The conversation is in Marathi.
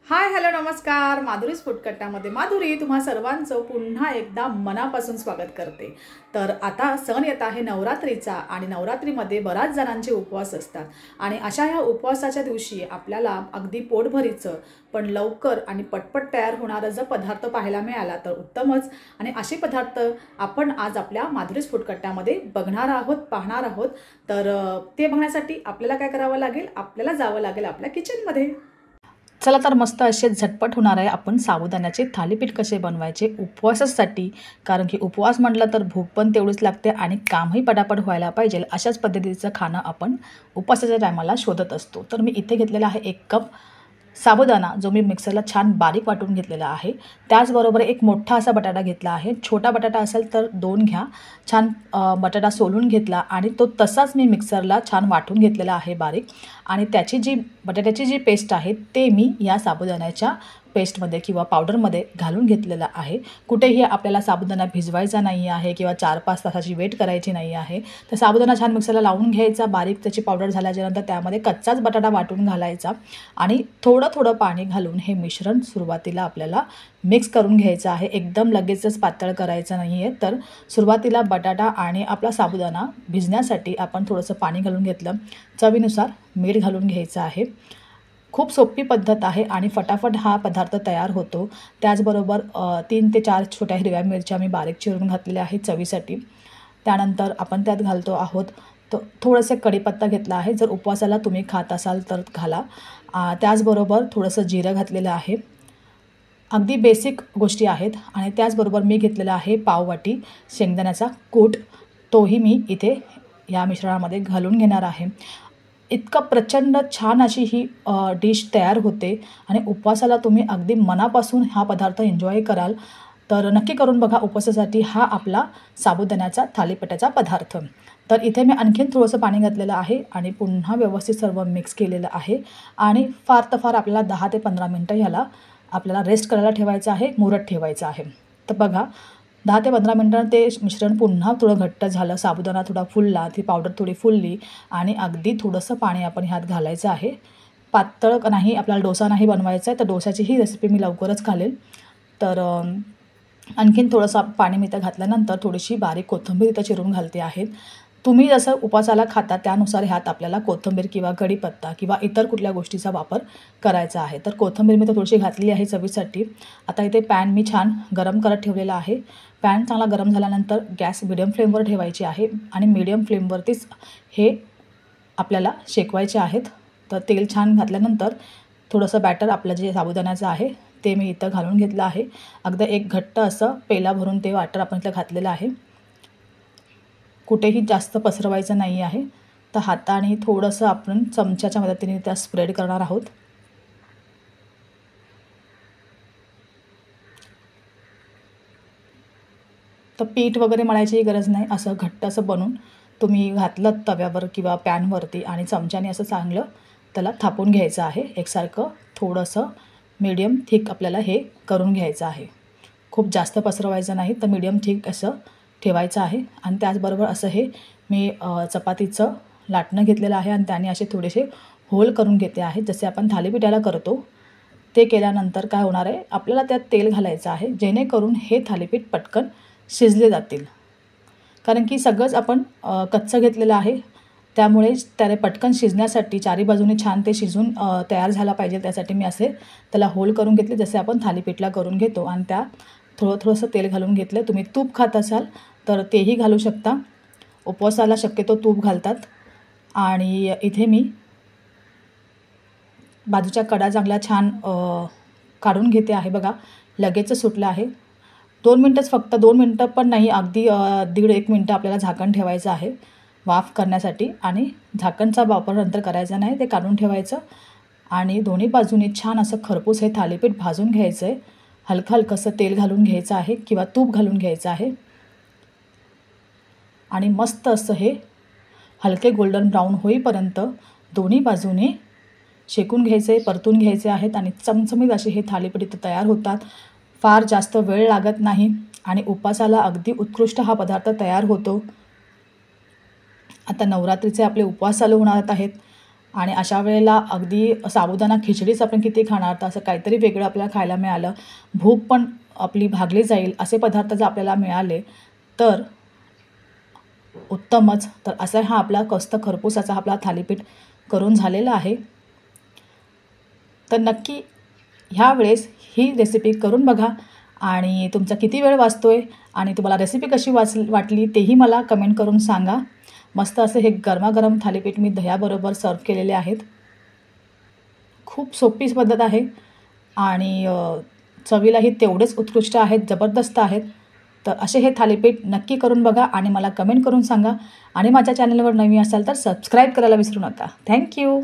हाय हॅलो नमस्कार. माधुरीज फुटकट्ट्यामध्ये माधुरी तुम्हा सर्वांचं पुन्हा एकदा मनापासून स्वागत करते. तर आता सण येत आहे नवरात्रीचा आणि नवरात्रीमध्ये बऱ्याच जणांचे उपवास असतात आणि अशा ह्या उपवासाच्या दिवशी आपल्याला अगदी पोटभरीचं पण लवकर आणि पटपट तयार होणारा जर पदार्थ पाहायला मिळाला तर उत्तमच. आणि असे पदार्थ आपण आज आपल्या माधुरीज फुटकट्ट्यामध्ये बघणार आहोत, पाहणार आहोत. तर ते बघण्यासाठी आपल्याला काय करावं लागेल, आपल्याला जावं लागेल आपल्या किचनमध्ये. चला तर मस्त असे झटपट होणार आहे आपण साबुदाण्याचे थालीपीठ कसे बनवायचे उपवासासाठी. कारण की उपवास म्हटलं तर भूक पण तेवढीच लागते आणि कामही पटापट व्हायला पाहिजे. अशाच पद्धतीचं खाणं आपण उपवासाच्या टायमाला शोधत असतो. तर मी इथे घेतलेला आहे 1 कप साबुदाणा, जो मी मिक्सरला छान बारीक वाटून घेतलेला आहे. त्याचबरोबर एक मोठा असा बटाटा घेतला आहे. छोटा बटाटा असेल तर 2 घ्या. छान बटाटा सोलून घेतला आणि तो तसाच मी मिक्सरला छान वाटून घेतलेला आहे बारीक. आणि त्याची जी बटाट्याची जी पेस्ट आहे ते मी या साबुदाण्याच्या पेस्टमध्ये किंवा पावडरमध्ये घालून घेतलेला आहे. कुठेही आपल्याला साबुदाणा भिजवायचा नाही आहे किंवा 4-5 तासाची वेट करायची नाही आहे. तर साबुदाणा छान मिक्सरला लावून घ्यायचा बारीक, त्याची पावडर झाल्याच्यानंतर त्यामध्ये कच्चाच बटाटा वाटून घालायचा आणि थोडं थोडं पाणी घालून हे मिश्रण सुरुवातीला आपल्याला मिक्स करून घ्यायचं आहे. एकदम लगेचच पातळ करायचं नाही आहे. तर सुरुवातीला बटाटा आणि आपला साबुदाणा भिजण्यासाठी आपण थोडंसं पाणी घालून घेतलं. चवीनुसार मीठ घालून घ्यायचं आहे. खूप सोपी पद्धत आहे आणि फटाफट हा पदार्थ तयार होतो. त्याचबरोबर 3 ते 4 छोट्या हिरव्या मिरच्या मी बारीक चिरून घातलेल्या आहेत चवीसाठी. त्यानंतर आपण त्यात घालतो आहोत थोडंसं कढीपत्ता घेतला आहे. जर उपवासाला तुम्ही खात असाल तर घाला. त्याचबरोबर थोडंसं जिरं घातलेलं आहे. अगदी बेसिक गोष्टी आहेत. आणि त्याचबरोबर मी घेतलेला आहे पाववाटी शेंगदाण्याचा कूट, तोही मी इथे या मिश्रणामध्ये घालून घेणार आहे. इतकं प्रचंड छान अशी ही डिश तयार होते आणि उपवासाला तुम्ही अगदी मनापासून हा पदार्थ एन्जॉय कराल. तर नक्की करून बघा उपवासासाठी हा आपला साबुदाण्याचा थालीपीठाचा पदार्थ. तर इथे मी आणखीन थोडंसं पाणी घातलेलं आहे आणि पुन्हा व्यवस्थित सर्व मिक्स केलेलं आहे. आणि फार तर फार आपल्याला 10 ते 15 मिनटं ह्याला आपल्याला रेस्ट करायला ठेवायचं आहे, मुरत ठेवायचं आहे. तर बघा 10 ते 15 मिनटांनी ते मिश्रण पुन्हा थोडं घट्ट झालं, साबुदाणा थोडा फुलला, ती पावडर थोडी फुलली आणि अगदी थोडंसं पाणी आपण ह्यात घालायचं आहे. पातळ नाही, आपल्याला डोसा नाही बनवायचा आहे, तर डोसाची ही रेसिपी मी लवकरच घालेल. तर आणखीन थोडंसं पाणी मी इथं घातल्यानंतर थोडीशी बारीक कोथिंबीर इथं चिरून घालते आहे. तुम्ही जसं उपवासाला खाता त्यानुसार ह्यात आपल्याला कोथिंबीर किंवा कढीपत्ता किंवा इतर कुठल्या गोष्टीचा वापर करायचा आहे. तर कोथिंबीर मी तर थोडीशी घातलेली आहे चवीसाठी. आता इथे पॅन मी छान गरम करत ठेवलेला आहे. पॅन चांगला गरम झाल्यानंतर गॅस मिडियम फ्लेमवर ठेवायची आहे आणि मिडियम फ्लेमवरतीच हे आपल्याला शेकवायचे आहेत. तर तेल छान घातल्यानंतर थोडंसं बॅटर आपलं जे साबुदाण्याचं आहे ते मी इथं घालून घेतलं आहे. अगदी एक घट्ट असं पेला भरून ते वाटर आपण इथं घातलेलं आहे. कुठेही जास्त पसरवायचं नाही आहे. तर हाताने थोडंसं आपण चमच्याच्या मदतीने त्या स्प्रेड करणार आहोत. तर पीठ वगैरे मळायची गरज नाही. असं घट्ट असं बनवून तुम्ही घातलं तव्यावर किंवा पॅनवरती आणि चमच्याने असं चांगलं त्याला थापून घ्यायचं आहे. एकसारखं थोडंसं मीडियम थिक आपल्याला हे करून घ्यायचं आहे. खूप जास्त पसरवायचं नाही, तर मीडियम थिक असं ठेवायचं आहे. आणि त्याचबरोबर असं हे मी चपातीचं लाटणं घेतलेलं आहे आणि त्याने असे थोडेसे होल करून घेते आहे, जसे आपण थालीपीठाला करतो. ते केल्यानंतर काय होणार आहे, आपल्याला त्यात तेल घालायचं आहे, जेणेकरून हे थालीपीठ पटकन शिजले जातील. कारण की सगळंच आपण कच्चं घेतलेलं आहे, त्यामुळे त्याला पटकन शिजण्यासाठी चारी बाजूने छान ते शिजून तयार झाला पाहिजे. त्यासाठी मी असे त्याला होल करून घेतले, जसे आपण थालीपीठला करून घेतो. आणि त्या थोडंसं तेल घालून घेतलं. तुम्ही तूप खात असाल तर तेही घालू शकता. उपवासाला शक्यतो तूप घालतात. आणि इथे मी बाजूच्या कडा चांगल्या छान काढून घेते आहे. बघा लगेचच सुटलं आहे. 2 मिनटंच, फक्त 2 मिनटं पण नाही, अगदी 1.5-1 मिनटं आपल्याला झाकण ठेवायचं आहे वाफ करण्यासाठी. आणि झाकणचा वापर नंतर करायचा नाही, ते काढून ठेवायचं. आणि दोन्ही बाजूने छान असं खरपूस हे थालीपीठ भाजून घ्यायचं आहे. हलकं हलकंसं तेल घालून घ्यायचं आहे किंवा तूप घालून घ्यायचं आहे. आणि मस्त असं हे हलके गोल्डन ब्राऊन होईपर्यंत दोन्ही बाजूने शेकून घ्यायचे, परतून घ्यायचे आहेत. आणि चमचमीत असे हे थालीपीठ इथं तयार होतात. फार जास्त वेळ लागत नाही आणि उपवासाला अगदी उत्कृष्ट हा पदार्थ तयार होतो. आता नवरात्रीचे आपले उपवास चालू होणार आहेत. आणि अशा वेळेला अगदी साबुदाणा खिचडीच आपण किती खाणार, तर असं काहीतरी वेगळं आपल्याला खायला मिळालं, भूक पण आपली भागली जाईल असे पदार्थ जर आपल्याला मिळाले तर उत्तमच. तर असा हा आपला मस्त खरपूसाचा आपला थालीपीठ करून झालेला आहे. तर नक्की ह्या वेळेस ही रेसिपी करून बघा आणि तुमचा किती वेळ वाचतोय आणि तुम्हाला रेसिपी कशी वाटली तेही मला कमेंट करून सांगा. मस्त असे हे गरमागरम थालीपीठ मी दह्याबरोबर सर्व केलेले आहेत. खूप सोपी पद्धत आहे आणि चवीलाही तेवढेच उत्कृष्ट आहेत, जबरदस्त आहेत. तर असे हे थालीपीठ नक्की करून बघा आणि मला कमेंट करून सांगा आणि माझ्या चॅनलवर नवीन असाल तर सबस्क्राईब करायला विसरू नका. थँक्यू.